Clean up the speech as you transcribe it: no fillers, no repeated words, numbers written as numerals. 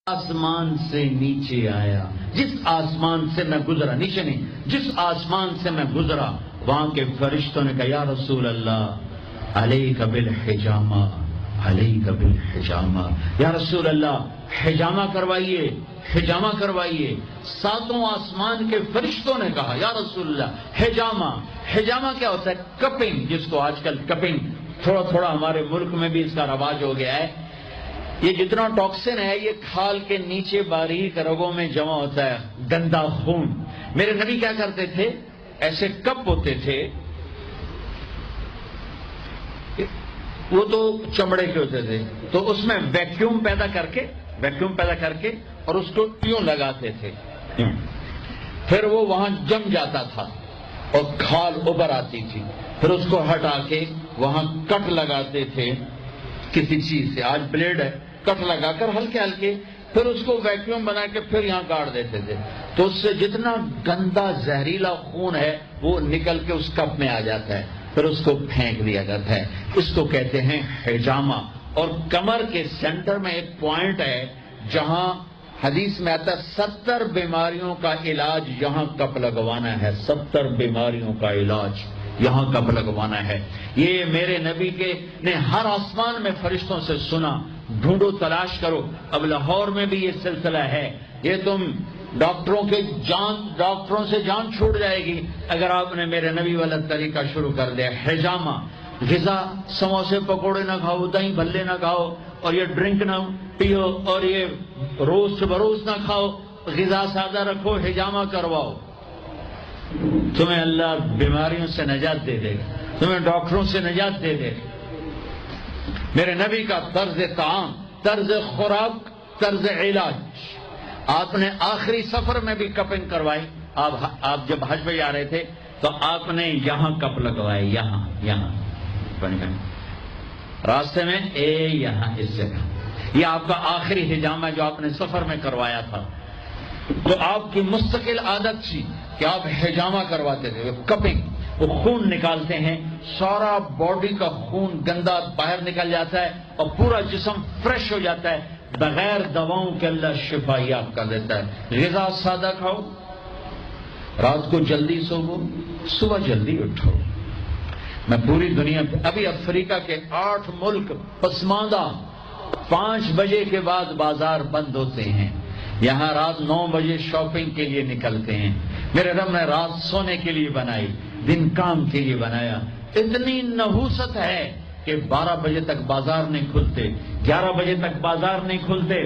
آسمان سے نیچے آیا، جس آسمان سے میں گزرا، نیچے نہیں، جس آسمان سے میں گزرا وہاں کے فرشتوں نے کہا یا رسول اللہ علیک بالحجامہ، علیک بالحجامہ، یا رسول اللہ حجامہ کروائیے، حجامہ کروائیے۔ ساتوں آسمان کے فرشتوں نے کہا یا رسول اللہ حجامہ۔ حجامہ کیا ہوتا ہے؟ کپنگ، جس کو آج کل کپنگ تھوڑا تھوڑا ہمارے ملک میں بھی اس کا رواج ہو گیا ہے۔ یہ جتنا ٹاکسن ہے یہ کھال کے نیچے باریک رگوں میں جمع ہوتا ہے، گندا خون۔ میرے نبی کیا کرتے تھے، ایسے کپ ہوتے تھے، وہ تو چمڑے کے ہوتے تھے، تو اس میں ویکیوم پیدا کر کے اور اس کو یوں لگاتے تھے، پھر وہ وہاں جم جاتا تھا اور کھال ابھر آتی تھی، پھر اس کو ہٹا کے وہاں کٹ لگاتے تھے کسی چیز سے، آج بلیڈ ہے، کٹ لگا کر ہلکے ہلکے، پھر اس کو ویکیوم بنا کے پھر یہاں کاٹ دیتے تھے، تو اس سے جتنا گندا زہریلا خون ہے وہ نکل کے اس کپ میں آ جاتا ہے، پھر اس کو پھینک دیا جاتا ہے۔ اس کو کہتے ہیں حجامہ۔ اور کمر کے سینٹر میں ایک پوائنٹ ہے جہاں حدیث میں آتا ہے 70 بیماریوں کا علاج یہاں کپ لگوانا ہے، 70 بیماریوں کا علاج یہاں کب لگوانا ہے۔ یہ میرے نبی کے نے ہر آسمان میں فرشتوں سے سنا، ڈھونڈو تلاش کرو۔ اب لاہور میں بھی یہ سلسلہ ہے، یہ تم ڈاکٹروں سے جان چھوٹ جائے گی اگر آپ نے میرے نبی والا طریقہ شروع کر دیا۔ حجامہ، غذا، سموسے پکوڑے نہ کھاؤ، دہی بھلے نہ کھاؤ، اور یہ ڈرنک نہ پیو، اور یہ روز بروز نہ کھاؤ، غذا سادہ رکھو، حجامہ کرواؤ، تمہیں اللہ بیماریوں سے نجات دے دے گا، تمہیں ڈاکٹروں سے نجات دے دے گا۔ میرے نبی کا طرز طعام، طرز خوراک، طرز علاج، آپ نے آخری سفر میں بھی کپنگ کروائی۔ آپ جب حج پہ جا رہے تھے تو آپ نے یہاں کپ لگوائے، یہاں راستے میں یہاں اس جگہ، یہ آپ کا آخری حجامہ جو آپ نے سفر میں کروایا تھا۔ تو آپ کی مستقل عادت تھی کہ آپ حجامہ کرواتے تھے، کپنگ، وہ خون نکالتے ہیں، سارا باڈی کا خون گندا باہر نکل جاتا ہے اور پورا جسم فریش ہو جاتا ہے، بغیر دواؤں کے اللہ شفا یاب کر دیتا ہے۔ غذا سادہ کھاؤ، رات کو جلدی سوو، صبح جلدی اٹھو۔ میں پوری دنیا ابھی افریقہ کے 8 ملک پسماندہ 5 بجے کے بعد بازار بند ہوتے ہیں، یہاں رات 9 بجے شاپنگ کے لیے نکلتے ہیں۔ میرے رب نے رات سونے کے لیے بنائی، دن کام کے لیے بنایا۔ اتنی نحوست ہے کہ 12 بجے تک بازار نہیں کھلتے، 11 بجے تک بازار نہیں کھلتے،